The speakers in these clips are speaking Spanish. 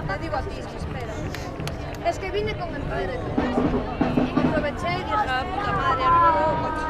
te digo a ti, espera. Es que vine con el padre de tu maestro. Aproveché y dije, a puta madre, ahora me voy a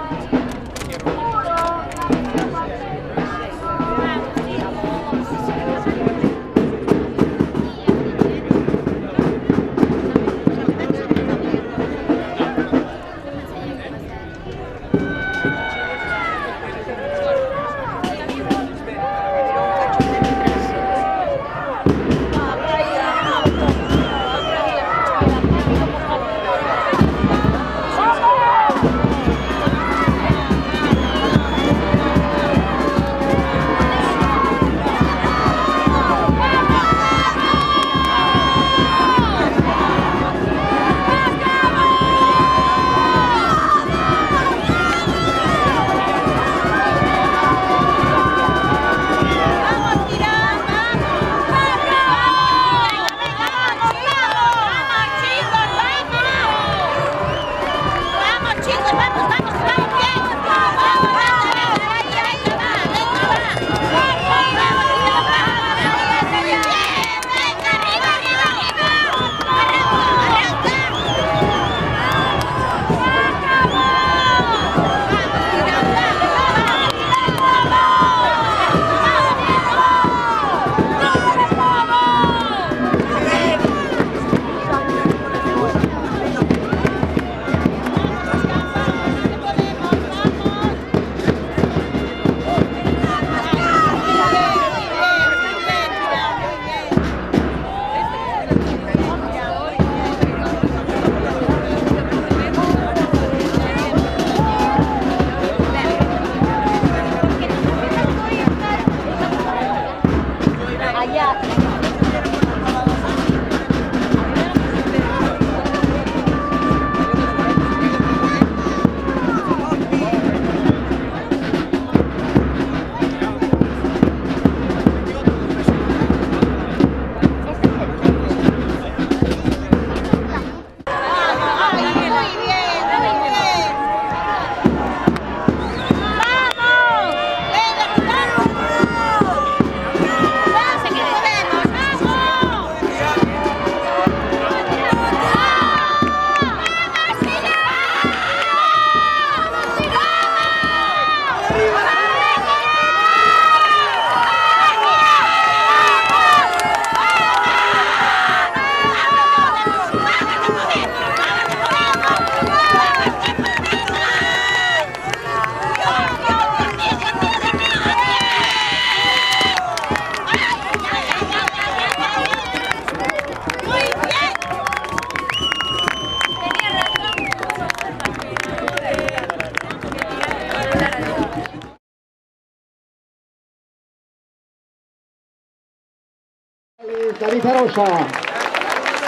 David Arosa,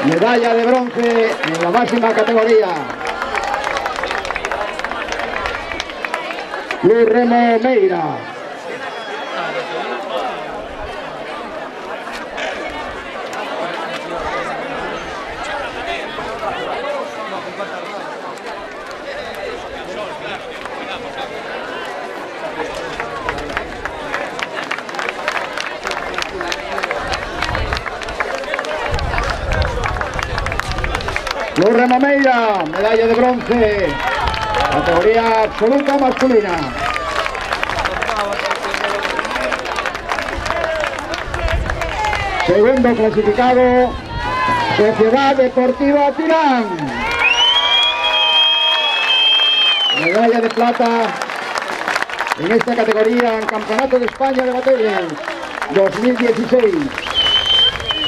medalla de bronce en la máxima categoría. Club Remo Meira. Club Remo Meira, medalla de bronce, categoría absoluta masculina. Segundo clasificado, Sociedad Deportiva Tirán. Medalla de plata en esta categoría en Campeonato de España de Batallas 2016.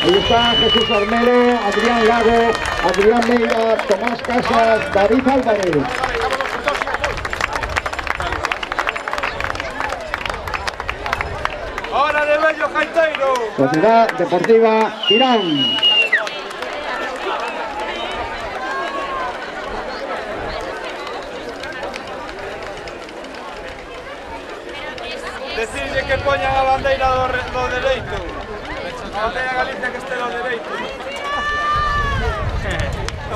Ahí están Jesús Armero, Adrián Lago, Adrián Meira, Tomás Casas, David Álvarez. Ahora de Bello Gaiteiro. Sociedad Deportiva Tirán. Decirle que poñan a bandeira do dereito. A bandeira Galicia que este do dereito.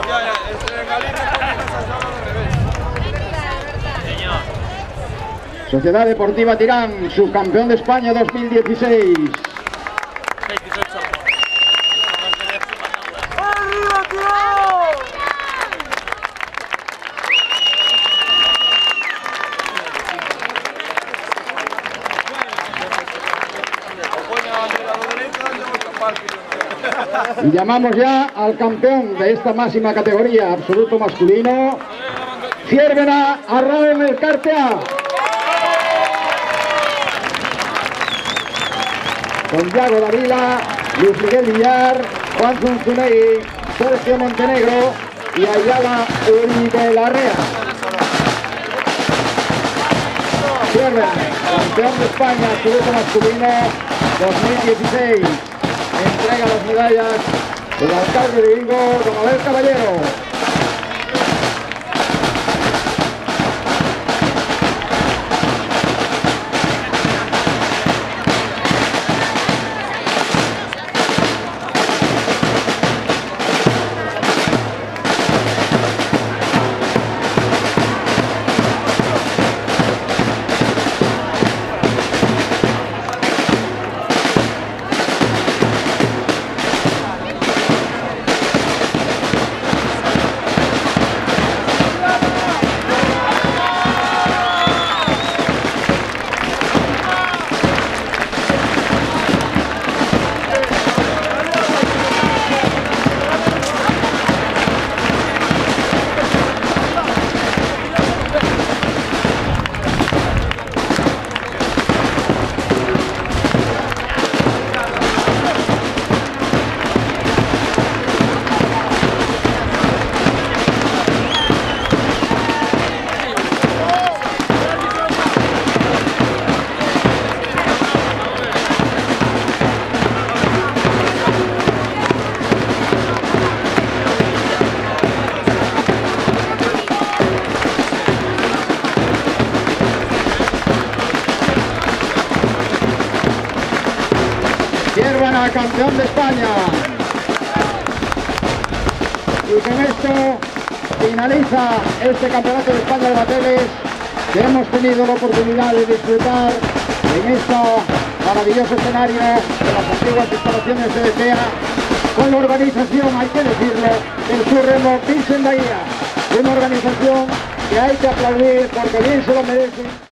En Galicia poñen esas zonas do revés. Señor. Sociedad Deportiva Tirán, subcampeón de España 2016. Y llamamos ya al campeón de esta máxima categoría, absoluto masculino, Ciervena Arraon Elkartea. Con Yago Davila, Luis Miguel Villar, Juan Zunzunegui, Sergio Montenegro y Ayala Uribelarrea. Ciervena, campeón de España, absoluto masculino 2016. Entrega las medallas el alcalde de Vigo, don Abel Caballero. Ciervena, campeón de España. Y con esto finaliza este campeonato de España de bateles que hemos tenido la oportunidad de disfrutar en este maravilloso escenario de las antiguas instalaciones de BTA, con la organización, hay que decirlo, del Supremo Vincent Bahía, una organización que hay que aplaudir porque bien se lo merece.